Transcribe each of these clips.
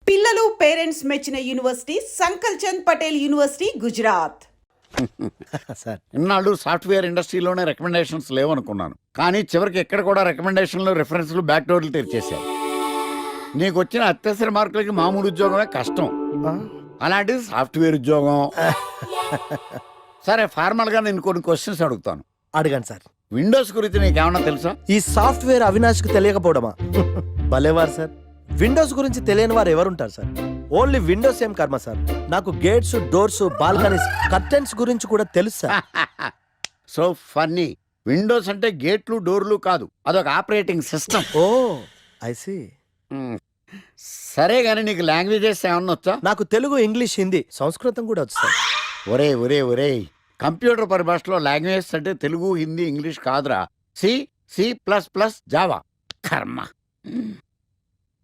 పిల్లలు పేరెంట్స్ మెచ్చిన university Sankalchand Patel university Gujarat. Sir ఇన్నాళ్ళు సాఫ్ట్వేర్ ఇండస్ట్రీలోనే రికమెండేషన్స్ లేవనుకున్నాను, కానీ చివరికి ఎక్కడ కూడా రికమెండేషన్లు రిఫరెన్స్లు బ్యాక్ డోర్లు తెరిచేశాయి. నీకు వచ్చిన అత్యవసర మార్కులకి మామూలు ఉద్యోగమే కష్టం, అలాంటిది సాఫ్ట్వేర్ ఉద్యోగం. సరే, ఫార్మల్ గా నేను కొన్ని క్వశ్చన్స్ అడుగుతాను. అడగండి సార్. విండోస్ గురించి నీకేమన్నా తెలుసా? ఈ సాఫ్ట్వేర్ అవినాష్కి తెలియకపోవడమా? భలేవారు సార్. విండోస్ గురించి తెలియని వారు ఎవరుంటారు సార్? ఓన్లీ విండోస్ ఏం కర్మ సార్, నాకు గేట్స్, డోర్స్, బాల్కనీస్, కర్టెన్స్ గురించి కూడా తెలుసు సార్. So funny. విండోస్ అంటే గేట్లు డోర్లు కాదు, అదొక operating system. Oh I see. సరే గానీ నీకు లాంగ్వేజెస్ ఏమన్నా వచ్చా? నాకు తెలుగు, ఇంగ్లీష్, హిందీ, సంస్కృతం కూడా వచ్చు సార్. ఒరే ఒరే ఒరే, కంప్యూటర్ పరిభాషలో లాంగ్వేజెస్ అంటే తెలుగు, హిందీ, ఇంగ్లీష్ కాదురా. C, C plus plus, Java. కర్మ.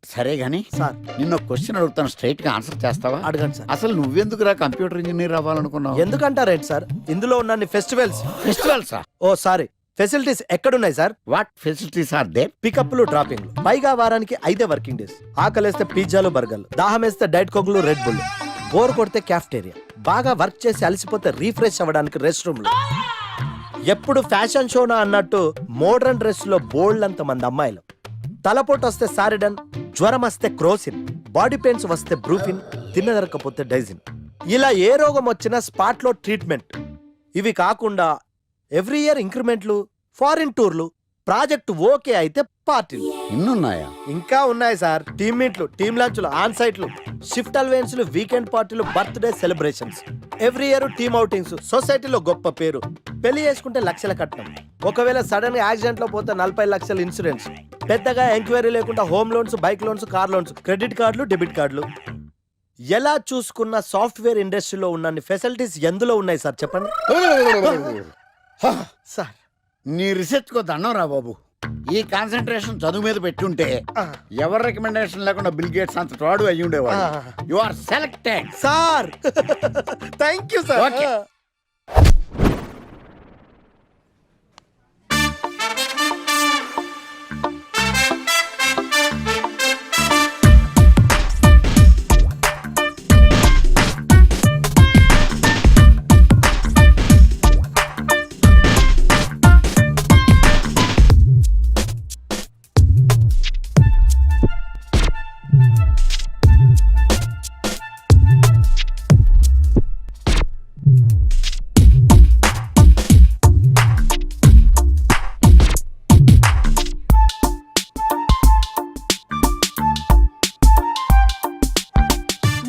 సరే గాని సార్ నిన్న క్వశ్చన్ అడుగుతాను, స్ట్రైట్ గా ఆన్సర్ చేస్తావా? అడగండి సార్. అసలు నువ్వెందుకురా కంప్యూటర్ ఇంజనీర్ అవ్వాలనుకున్నావు? ఎందుకంటారేంటి సార్, ఇందులో ఉన్న ఫెస్టివల్స్. ఫెస్టివల్సా? ఓ సారీ, ఫెసిలిటీస్ ఎక్కడున్నాయి sir? What facilities are there? పికప్లు, డ్రాపింగ్లు, పైగా వారానికి 5 వర్కింగ్ డేస్. ఆకలేస్తే పిజ్జాలు, బర్గర్లు, దాహం వేస్తే డైట్ కోక్లు, రెడ్ బుల్, బోర్ కొడితే క్యాఫ్టేరియా, బాగా వర్క్ చేసి అలసిపోతే రీఫ్రెష్ అవ్వడానికి రెస్ట్ రూమ్లు. ఎప్పుడు ఫ్యాషన్ షోనా అన్నట్టు మోడర్న్ డ్రెస్ లో బోల్డ్ అంత మంది అమ్మాయిలు. తలపోటు వస్తే సారిడన్, జ్వరం వస్తే క్రోసిన్, బాడీ పెయిన్స్ వస్తే బ్రూఫిన్, తిన్నదరకపోతే డైజిన్. ఇలా ఏ రోగం వచ్చినా స్పాట్ లో ట్రీట్మెంట్. ఇవి కాకుండా ఎవ్రీ ఇయర్ ఇంక్రిమెంట్లు, ఫారిన్ టూర్లు, ప్రాజెక్ట్ ఓకే అయితే పార్టీలు. ఇన్నున్నాయా? ఇంకా ఉన్నాయి సార్. టీమ్ మీట్లు, టీమ్ లంచ్లు, ఆన్ సైట్లు, షిఫ్ట్ అలవెన్స్లు, వీకెండ్ పార్టీలు, birthday celebrations, every year team outings, సొసైటీలో గొప్ప పేరు, పెళ్లి చేసుకుంటే లక్షల కట్నం, ఒకవేళ సడన్ గా యాక్సిడెంట్ లో పోతే 40 లక్షల ఇన్సూరెన్స్, పెద్దగా ఎంక్వైరీ లేకుండా home loans, bike loans, car loans, credit కార్డులు, డెబిట్ కార్డులు. ఎలా చూసుకున్న సాఫ్ట్వేర్ ఇండస్ట్రీలో ఉన్న ఫెసిలిటీస్ ఎందులో ఉన్నాయి సార్ చెప్పండి. సార్ నీ రీసెర్చ్ కో దండం రా బాబు. ఈ కాన్సన్ట్రేషన్ చదువు మీద పెట్టుంటే ఎవరి రికమెండేషన్ లేకుండా బిల్ గేట్స్ అంత తోడు అయ్యి ఉండేవాడు. You are selected sir. Thank you sir. Okay.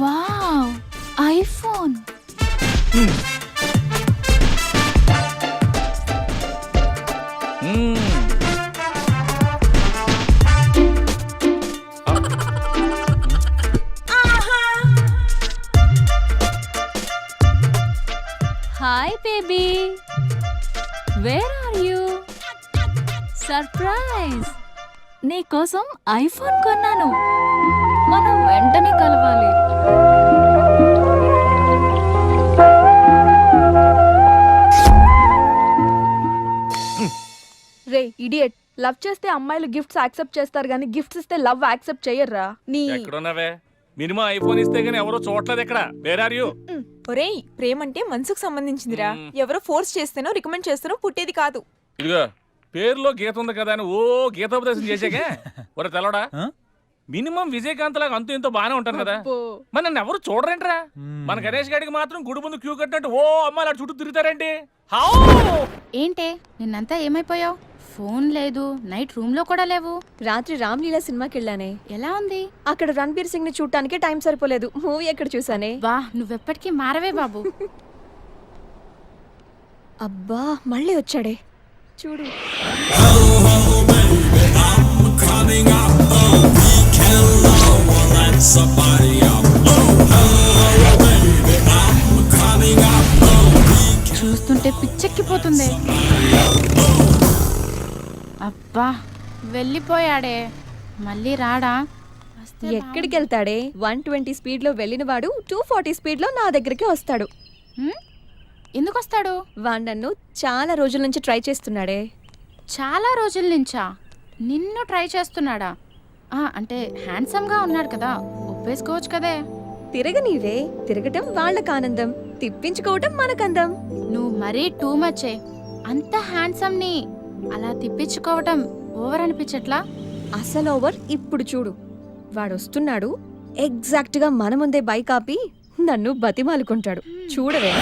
Wow, iPhone. Hi baby, where are you? Surprise, నీకోసం ఐఫోన్ కొన్నాను. మనం వెంటనే కలవాలి. రే ఇడియట్, లవ్ చేస్తే అమ్మాయిలు గిఫ్ట్స్ యాక్సెప్ట్ చేస్తారు గానీ గిఫ్ట్స్ ఇస్తే లవ్ యాక్సెప్ట్ చెయ్యర్రా. నీ ఎక్కడున్నావే? మినిమం ఐఫోన్ ఇస్తే గానీ ఎవరో చూడలేదు ఇక్కడ. Where are you? ఒరేయ్, ప్రేమంటే మనసుకు సంబంధించిందిరా. ఎవరో ఫోర్స్ చేస్తేనో రికమెండ్ చేస్తేనో పుట్టేది కాదు. ఇదిగో పేరులో గీత ఉంది కదా అని ఓ గీతోపదేశం చేసాకే. ఒరే తెలవడా, మినిమం విజయకాంత్ లాగా అంతూ ఇంతో బానే ఉంటాను కదా. మరి నన్ను ఎవరు చూడరేంట్రా? మన గణేష్ గారికి మాత్రం గుడి ముందు క్యూ కట్టినట్టు ఓ అమ్మాయిలు చుట్టూ తిరుగుతారేంటి? ఏంటే నిన్నంతా ఏమైపోయావు? ఫోన్ లేదు, నైట్ రూమ్ లో కూడా లేవు. రాత్రి రామ్లీలా సినిమాకి వెళ్ళానే. ఎలా ఉంది? అక్కడ రణబీర్ సింగ్ ని చూడటానికి టైం సరిపోలేదు. మూవీ ఎక్కడ చూసానే. వా, నువ్వెప్పటికీ మారవే బాబు. అబ్బా, మళ్ళీ వచ్చాడే చూడు. చూస్తుంటే పిచ్చెక్కిపోతుంది. అబ్బా, వెళ్ళిపోయాడే, మళ్ళీ రాడా? ఎక్కడికి వెళ్తాడే? 120 స్పీడ్ లో వెళ్ళిన వాడు 240 స్పీడ్ లో నా దగ్గరికి వస్తాడు. ఎందుకు వస్తాడు? వాడు నన్ను చాలా రోజుల నుంచి ట్రై చేస్తున్నాడే. చాలా రోజుల నుంచా? నిన్ను ట్రై చేస్తున్నాడా? అంటే హ్యాండ్సమ్ గా ఉన్నాడు కదా, తిప్పేసుకోవచ్చు కదే. తిరగనీవే, తిరగటం వాళ్ళకి ఆనందం, తిప్పించుకోవటం మనకందం. నువ్వు మరీ టూ మచే. అంత హ్యాండ్సమ్ ని అలా తిప్పించుకోవటం ఓవర్ అనిపించట్లా? అసలు ఓవర్ ఇప్పుడు చూడు. వాడొస్తున్నాడు, ఎగ్జాక్ట్ గా మన ముందే బైక్ ఆపి నన్ను బతిమాలుకుంటాడు. చూడవే.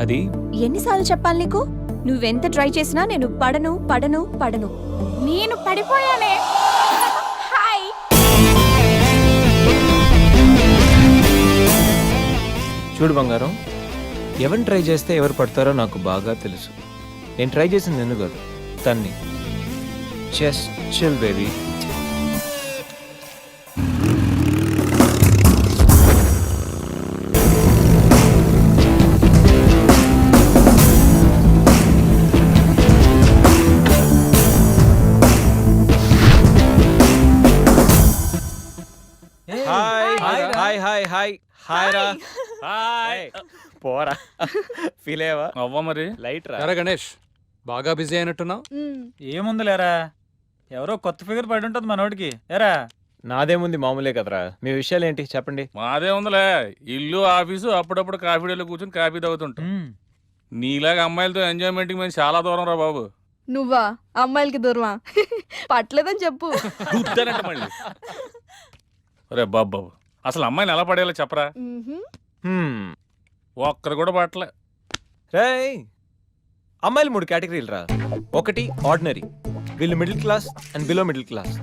అది ఎన్నిసార్లు చెప్పాలి నీకు? నువ్వెంత ట్రై చేసినా నేను పడను పడను పడను. నేను పడిపోయానే. హాయ్. చూడు బంగారం, ఎవరిని ట్రై చేస్తే ఎవరు పడతారో నాకు బాగా తెలుసు. నేను ట్రై చేసింది నిన్ను కాదు, తన్ని. Just chill baby. Hi hi hi hi hi రా. హాయ్. పోరా, ఫీల్ అయ్యావా? అవ్వ మరి. లైట్ రా. ఎరా గణేష్, బాగా బిజీ అయినట్టున్నావు. ఏముందిలేరా, ఎవరో కొత్త ఫిగర్ పడి ఉంటుంది మనోడికి. ఎరా నాదేముంది, మామూలే కదరా. మీ విషయాలు ఏంటి చెప్పండి. మాదే ఉందిలే, ఇల్లు ఆఫీసు, అప్పుడప్పుడు కాఫీ డేలో కూర్చొని కాఫీ తాగుతుంటాం. నీలాగా అమ్మాయిలతో ఎంజాయ్మెంట్ కి మేము చాలా దూరం రా బాబు. నువ్వా అమ్మాయిలకి దూరమా? పట్టలేదని చెప్పు. గుద్దనంట మళ్ళీ. రే బాబు, అసలు అమ్మాయిని ఎలా పడేలా చెప్పరా? ఒక్కరు కూడా పట్టలే. రేయ్, అమ్మాయిలు 3 కేటగిరీలు రా. ఒకటి ఆర్డినరీ, వీళ్ళు middle class and below middle class.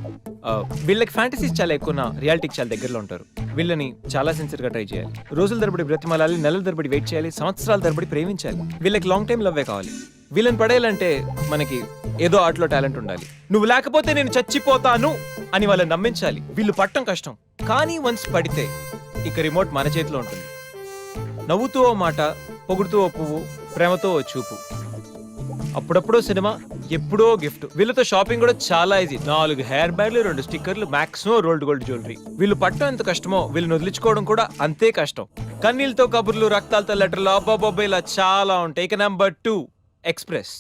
వీళ్ళకి ఫ్యాంటసీస్ చాలా ఎక్కువ, రియాలిటీకి చాలా దగ్గరలో ఉంటారు. వీళ్ళని చాలా సిన్సియర్గా ట్రై చేయాలి. రోజుల తరబడి బ్రతిమాలాలి, నెలల తరబడి వెయిట్ చేయాలి, సంవత్సరాల తరబడి ప్రేమించాలి. వీళ్ళకి లాంగ్ టైం లవ్వే కావాలి. వీళ్ళని పడేయాలంటే మనకి ఏదో ఆర్ట్లో టాలెంట్ ఉండాలి. నువ్వు లేకపోతే నేను చచ్చిపోతాను అని వాళ్ళని నమ్మించాలి. వీళ్ళు పట్టం కష్టం, కానీ వన్స్ పడితే ఇక రిమోట్ మన చేతిలో ఉంటుంది. నవ్వుతూ ఓ మాట, పొగుడుతూ ఓ పువ్వు, ప్రేమతో ఓ చూపు, అప్పుడప్పుడో సినిమా, ఎప్పుడో గిఫ్ట్. వీళ్ళతో షాపింగ్ కూడా చాలా ఈజీ. 4 హెయిర్ బ్యాగ్లు, 2 స్టిక్కర్లు, మ్యాక్సిమం రోల్డ్ గోల్డ్ జ్యువెలరీ. వీళ్ళు పట్టడం ఎంత కష్టమో వీళ్ళని వదిలించుకోవడం కూడా అంతే కష్టం. కన్నీళ్ళతో కబుర్లు, రక్తాలతో లెటర్లు, అబ్బాబాబా ఇలా చాలా ఉంటాయి. ఇక నెంబర్ 2 ఎక్స్ప్రెస్.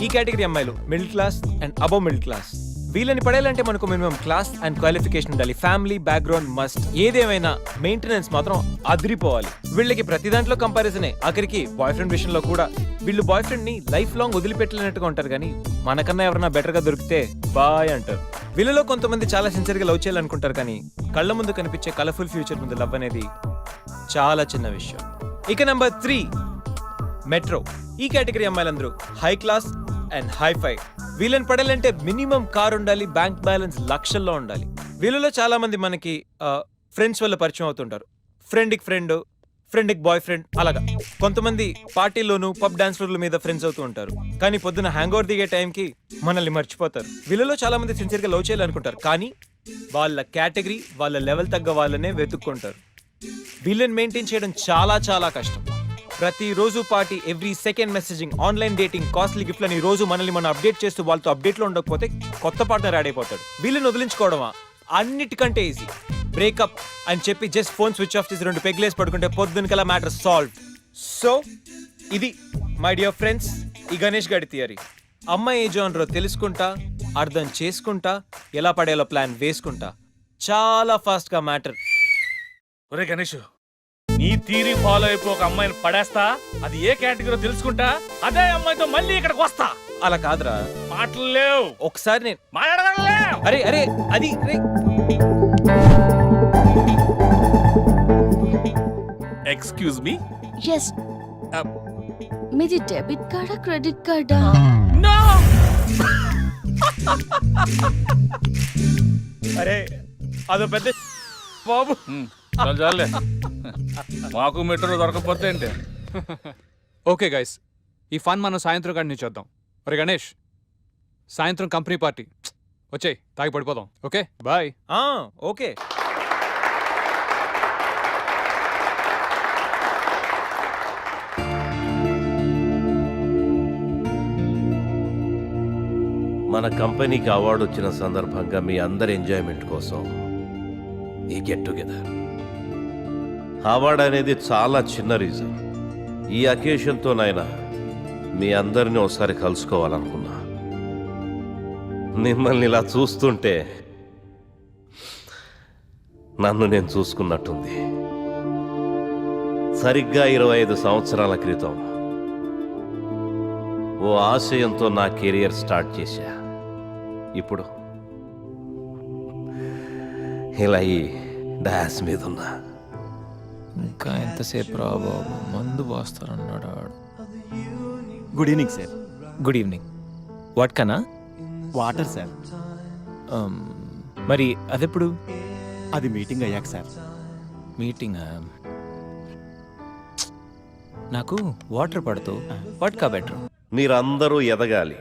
ఈ కేటగిరీ అమ్మాయిలు middle class and above middle class. వీళ్ళని పడేయాలంటే మనకు మినిమం క్లాస్ అండ్ క్వాలిఫికేషన్ ఉండాలి. Family background must. ఏదేమైనా మెయింటెనెన్స్ మాత్రం అదిరిపోవాలి. వీళ్ళకి ప్రతి దాంట్లో కంపారిజనే. ఆఖరికి బాయ్ ఫ్రెండ్ విషయంలో కూడా. వీళ్ళు బాయ్ ఫ్రెండ్ ని లైఫ్ లాంగ్ వదిలిపెట్టలేనట్టుగా ఉంటారు, కానీ మనకన్నా ఎవరైనా బెటర్ గా దొరికితే బాయ్ అంటారు. వీళ్ళలో కొంతమంది చాలా సిన్సియర్ గా లవ్ చేయాలనుకుంటారు, కానీ కళ్ళ ముందు కనిపించే కలర్ఫుల్ ఫ్యూచర్ ముందు లవ్ అనేది చాలా చిన్న విషయం. ఇక నెంబర్ 3 మెట్రో. ఈ కేటగిరీ అమ్మాయిలందరూ హై క్లాస్ అండ్ హైఫై. వీళ్ళని పడాలంటే మినిమం కార్ ఉండాలి, బ్యాంక్ బ్యాలెన్స్ లక్షల్లో ఉండాలి. వీళ్ళలో చాలా మంది మనకి ఫ్రెండ్స్ వల్ల పరిచయం అవుతుంటారు. ఫ్రెండ్కి ఫ్రెండ్, ఫ్రెండ్కి బాయ్ ఫ్రెండ్, అలాగా. కొంతమంది పార్టీల్లోనూ పబ్ డాన్స్ ఫ్లోర్ల మీద ఫ్రెండ్స్ అవుతూ ఉంటారు, కానీ పొద్దున హ్యాంగ్ ఓవర్ దిగే టైంకి మనల్ని మర్చిపోతారు. వీళ్ళలో చాలా మంది సిన్సియర్గా లవ్ చేయాలనుకుంటారు, కానీ వాళ్ళ కేటగిరీ, వాళ్ళ లెవెల్ తగ్గ వాళ్ళనే వెతుక్కుంటారు. వీళ్ళని మెయింటైన్ చేయడం చాలా చాలా కష్టం. ప్రతిరోజు party, every second messaging, online dating, costly గిఫ్ట్లని రోజు మనల్ని మనం అప్డేట్ చేస్తూ వాళ్ళతో అప్డేట్లో ఉండకపోతే కొత్త పార్ట్నర్ యాడ్ అయిపోతాడు. వీళ్ళని వదిలించుకోవడమా అన్నిటికంటే ఈజీ. బ్రేకప్ అని చెప్పి జస్ట్ ఫోన్ స్విచ్ ఆఫ్ చేసి 2 పెగ్లేసి పడుకుంటే పొద్దునకలా మ్యాటర్ సాల్వ్. సో ఇది మై డియర్ ఫ్రెండ్స్ ఈ గణేష్ గారి థియరీ. అమ్మాయి ఏ జోనరో తెలుసుకుంటా, అర్థం చేసుకుంటా, ఎలా పడేలా ప్లాన్ వేసుకుంటా, చాలా ఫాస్ట్గా మ్యాటర్. ఒరే గణేష్, నీ థీరీ ఫాలో అయిపో. ఒక అమ్మాయిని పడేస్తా, అది ఏ కేటగిరీ తెలుసుకుంటా, అదే అమ్మాయితో మళ్ళీ ఇక్కడికి వస్తా. అలా కాదురా, మాటలు లేవు. ఒకసారి నేను మాట్లాడగలలేవు. అరే అరే అది ఎక్స్క్యూజ్ మీ. ఎస్. మీది డెబిట్ కార్డా క్రెడిట్ కార్డా? నో. అరే అదో పెద్ద బాబు. చాలే, మాకు మెట్రో దొరకపోతే ఏంటి? ఓకే గైస్, ఈ ఫన్ మనం సాయంత్రం కంటిన్యూ చేద్దాం. ఒరే గణేష్, సాయంత్రం కంపెనీ పార్టీ వచ్చేయ్, తాగి పడిపోదాం. Okay bye. ఓకే. మన కంపెనీకి అవార్డు వచ్చిన సందర్భంగా మీ అందరి ఎంజాయ్మెంట్ కోసం ఈ గెట్ టుగెదర్. అవార్డు అనేది చాలా చిన్న రీజన్. ఈ అకేషన్తో నాయన మీ అందరినీ ఒకసారి కలుసుకోవాలనుకున్నా. మిమ్మల్ని ఇలా చూస్తుంటే నన్ను నేను చూసుకున్నట్టుంది. సరిగ్గా 25 సంవత్సరాల క్రితం ఓ ఆశయంతో నా కెరియర్ స్టార్ట్ చేశా. ఇప్పుడు ఇలా ఈ డాస్ మీద ఉన్నా. ఇంకా ఎంతసేపు రా బాబు, మందు పోస్తారన్నాడు. Good evening sir. Good evening. What కనా? Water sir. మరి అదెప్పుడు? అది మీటింగ్ అయ్యాక సార్. మీటింగ్. నాకు వాటర్ పడుతూ వాట్కా బెటర్. మీరందరూ ఎదగాలి,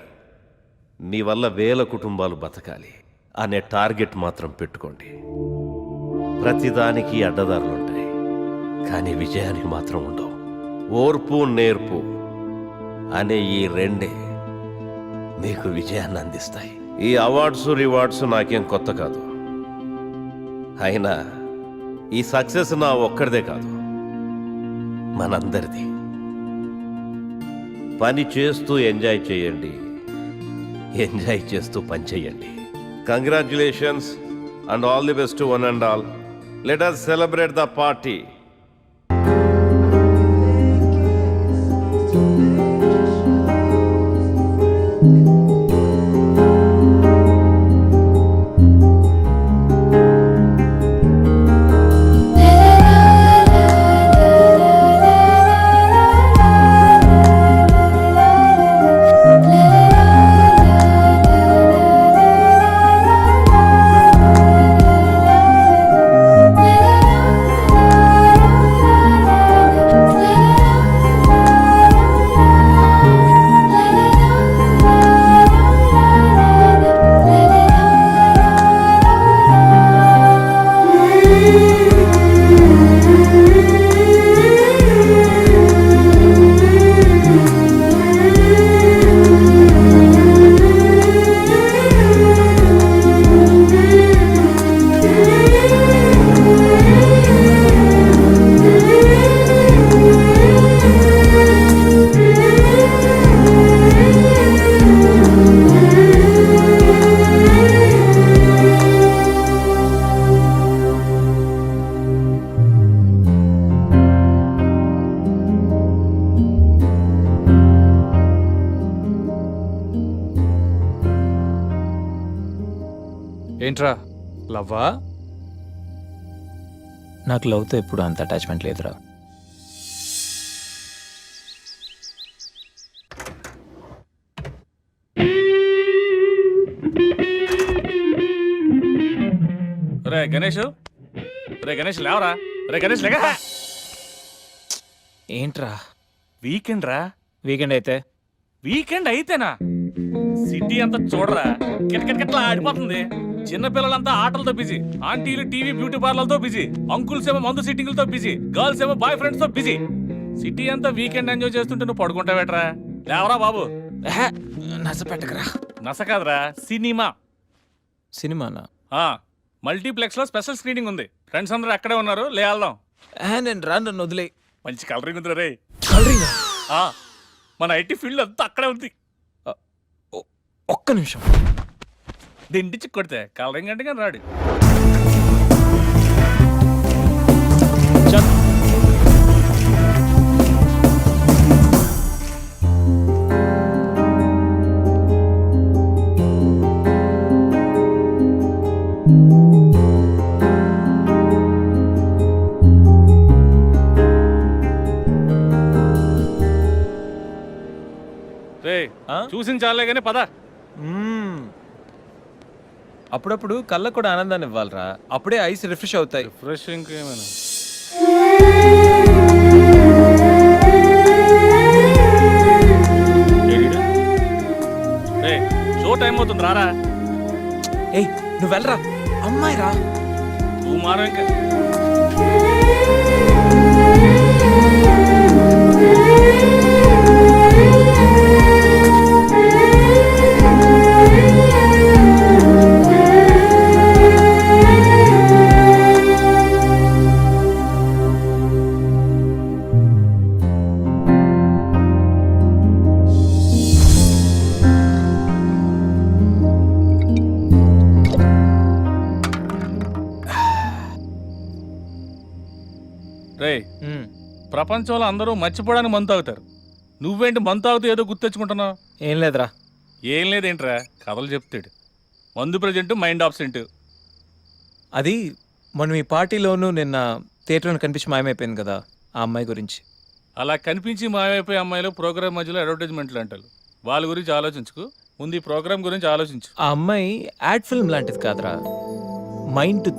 మీ వల్ల వేల కుటుంబాలు బతకాలి అనే టార్గెట్ మాత్రం పెట్టుకోండి. ప్రతిదానికి అడ్డదారులుంటాయి, కానీ విజయానికి మాత్రం ఉండవు. ఓర్పు నేర్పు అనే ఈ రెండే మీకు విజయాన్ని అందిస్తాయి. ఈ అవార్డ్స్ రివార్డ్స్ నాకేం కొత్త కాదు. అయినా ఈ సక్సెస్ నా ఒక్కడిదే కాదు, మనందరిది. పని చేస్తూ ఎంజాయ్ చేయండి, ఎంజాయ్ చేస్తూ పని చేయండి. Congratulations and all the best to one and all. Let us celebrate the party. ఏంట్రా, లవ్వా? నాకు లవ్తో ఎప్పుడు అంత అటాచ్మెంట్ లేదురా. రే గణేష్, రే గణేష్ లేవరా. రే గణేష్ లేక. ఏంట్రా? వీకెండ్ రా. వీకెండ్ అయితే? వీకెండ్ అయితేనా? సిటీ అంతా చూడరా, కిటకిటకిట్లా ఆడిపోతుంది. చిన్నపిల్లలంతా ఆటలతో బిజీ, ఆంటీలు టీవీ బ్యూటీ పార్లర్తో బిజీ, అంకుల్స్ ఏమో మందు సిట్టింగ్లతో బిజీ, గర్ల్స్ ఏమో బాయ్ ఫ్రెండ్స్ తో బిజీ. సిటీ అంతా వీకెండ్ ఎంజాయ్ చేస్తుంటే నువ్వు పడుకుంటావేట్రా? లేవరా బాబు. నస పెట్టకరా. నస కాదురా, సినిమా. సినిమానా? మల్టీప్లెక్స్ లో స్పెషల్ స్క్రీనింగ్ ఉంది. ఫ్రెండ్స్ అందరూ అక్కడే ఉన్నారు, లే వెళ్దాం. నేను రాను, నన్ను వదిలే. మంచి కలరింగ్ ఉంది రే. కలరింగ్? మన ఐటీ ఫీల్డ్ అంతా అక్కడే ఉంది. ఒక్క నిమిషం. దిండిచి కొడితే కలరింగ్ అంటే కానీ రాడు. చూసిన చాలే కానీ పద. అప్పుడప్పుడు కళ్ళకు కూడా ఆనందాన్ని ఇవ్వాలరా, అప్పుడే ఐస్ రిఫ్రెష్ అవుతాయి. రిఫ్రెష్ ఇంకేమైనా? షో టైం అవుతుంది, రారా. ఏయ్ నువ్వు వెళ్ళరా, అమ్మాయి రా. నువ్వు మారా ఇంకా. రేయ్ ప్రపంచంలో అందరూ మర్చిపోవడానికి మందు తాగుతారు, నువ్వేంటి మందు తాగుతూ ఏదో గుర్తెచ్చుకుంటున్నావు? ఏం లేదురా. ఏం లేదేంట్రా, కథలు చెప్తాడు. మందు ప్రజెంట్, మైండ్ ఆబ్సెంట్. అది మనం ఈ పార్టీలోనూ నిన్న థియేటర్లో కనిపించి మాయమైపోయింది కదా, ఆ అమ్మాయి గురించి. అలా కనిపించి మాయమైపోయే అమ్మాయిలు ప్రోగ్రామ్ మధ్యలో అడ్వర్టైజ్మెంట్లు అంటారు. వాళ్ళ గురించి ఆలోచించుకు, ముందు ఈ ప్రోగ్రామ్ గురించి ఆలోచించు. ఆ అమ్మాయి యాడ్ ఫిల్మ్ లాంటిది కాదురా, మైండ్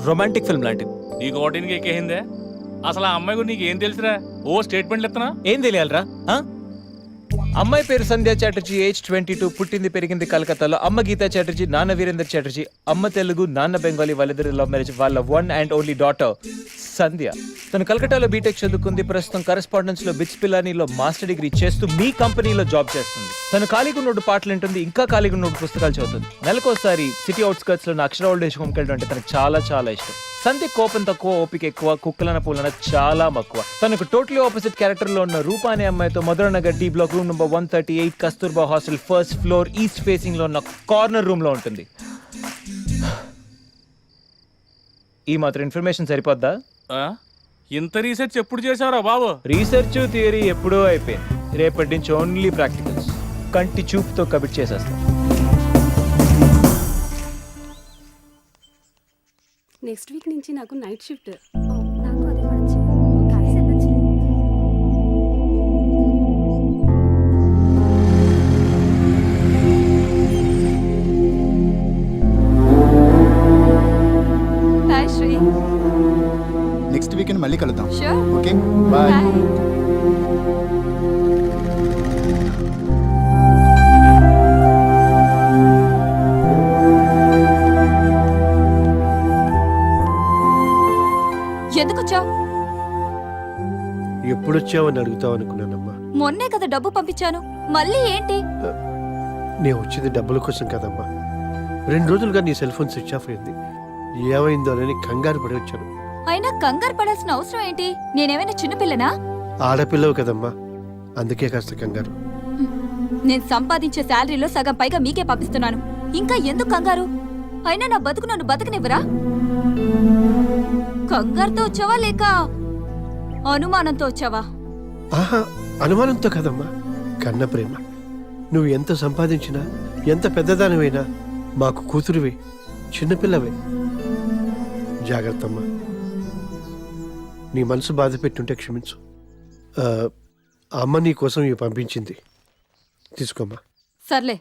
రొమాంటిక్ ఫిల్మ్ లాంటిది. నీకు ఓటింగ్కి ఎక్కేసిందే? అసలు ఆ అమ్మాయి గురించి నీకు ఏం తెలుసురా? ఓ స్టేట్మెంట్లు ఎత్తనా? ఏం తెలియాలరా? అమ్మాయి పేరు సంధ్యా చాటర్జీ, ఏజ్ 22, పుట్టింది పెరిగింది కలకత్తాలో. అమ్మ గీతా చాటర్జీ, నాన్న వీరేందర్ చాటర్జీ. అమ్మ తెలుగు, నాన్న బెంగాలీ. వాళ్ళిద్దరు లవ్ మ్యారేజ్. వాళ్ళ వన్ అండ్ ఓన్లీ డాటర్ సంధ్య. తను కలకట్టాలో బీటెక్ చదువుకుంది. ప్రస్తుతం కరెస్పాండెన్స్ లో బిట్స్ పిల్లానిలో మాస్టర్ డిగ్రీ చేస్తూ మీ కంపెనీలో జాబ్ చేస్తుంది. తను ఖాళీగా ఉన్నోడు పాటలు వింటుంది, ఇంకా ఖాళీగా ఉన్నోడు పుస్తకాలు చదువుతుంది. నెలకోసారి సిటీ అవుట్స్కర్ట్స్ లో అక్షర ఓల్డ్ ఏజ్ హోమ్కి వెళ్ళడం అంటే తనకు చాలా చాలా ఇష్టం. సంధ్య కోపం తక్కువ, ఓపిక ఎక్కువ, కుక్కలన పూలన చాలా మక్కువ. తనకు టోటలీ ఆపోజిట్ క్యారెక్టర్ లో ఉన్న రూపా అనే అమ్మాయితో Madhuranagar D block room number 138 Kasturba hostel first floor east facing లో ఉన్న కార్నర్ రూమ్ లో ఉంటుంది. ఈ మాత్రం ఇన్ఫర్మేషన్ సరిపోద్దా? ఇంత రీసెర్చ్ ఎప్పుడు చేశారా బాబు? రీసెర్చ్ థియరీ ఎప్పుడో అయిపోయింది. రేపటి నుంచి ఓన్లీ ప్రాక్టికల్స్. కంటి చూపుతో కబిట్ చేసేస్తాం. నెక్స్ట్ వీక్ నుంచి నాకు night shift. Hi Sri. Next weekend మళ్ళీ కలుద్దాం. Sure. Okay bye. ఎందుకు వచ్చావు? ఎప్పుడొచ్చావని అడుగుతావు అనుకున్నానమ్మా. మొన్నే కదా డబ్బు పంపించాను, మళ్ళీ ఏంటి? నేను వచ్చింది డబ్బుల కోసం కదమ్మా. 2 రోజులుగా నీ సెల్ ఫోన్ స్విచ్ ఆఫ్ అయింది. ఏమైందోనని కంగారు పడి వచ్చాను. అయినా కంగారు పడాల్సిన అవసరం ఏంటి? నేనేమైనా చిన్నపిల్లనా? ఆడపిల్లవు కదమ్మా, అందుకే కాస్త కంగారు. నేను సంపాదించే శాలరీలో సగం పైగా మీకే పంపిస్తున్నాను, ఇంకా ఎందుకు కంగారు? అయినా నా బతుకు నన్ను బతకనివ్వరా? కంగారుతో వచ్చావా లేక అనుమానంతో వచ్చావా? ఆహా, అనుమానంతో కదమ్మా, కన్న ప్రేమ. నువ్వు ఎంత సంపాదించినా, ఎంత పెద్దదానివైనా మాకు కూతురువే, చిన్నపిల్లవే. జాగ్రత్తమ్మా. నీ మనసు బాధ పెట్టుంటే క్షమించు. అమ్మ నీ కోసం ఇవి పంపించింది, తీసుకోమ్మా. సర్లే,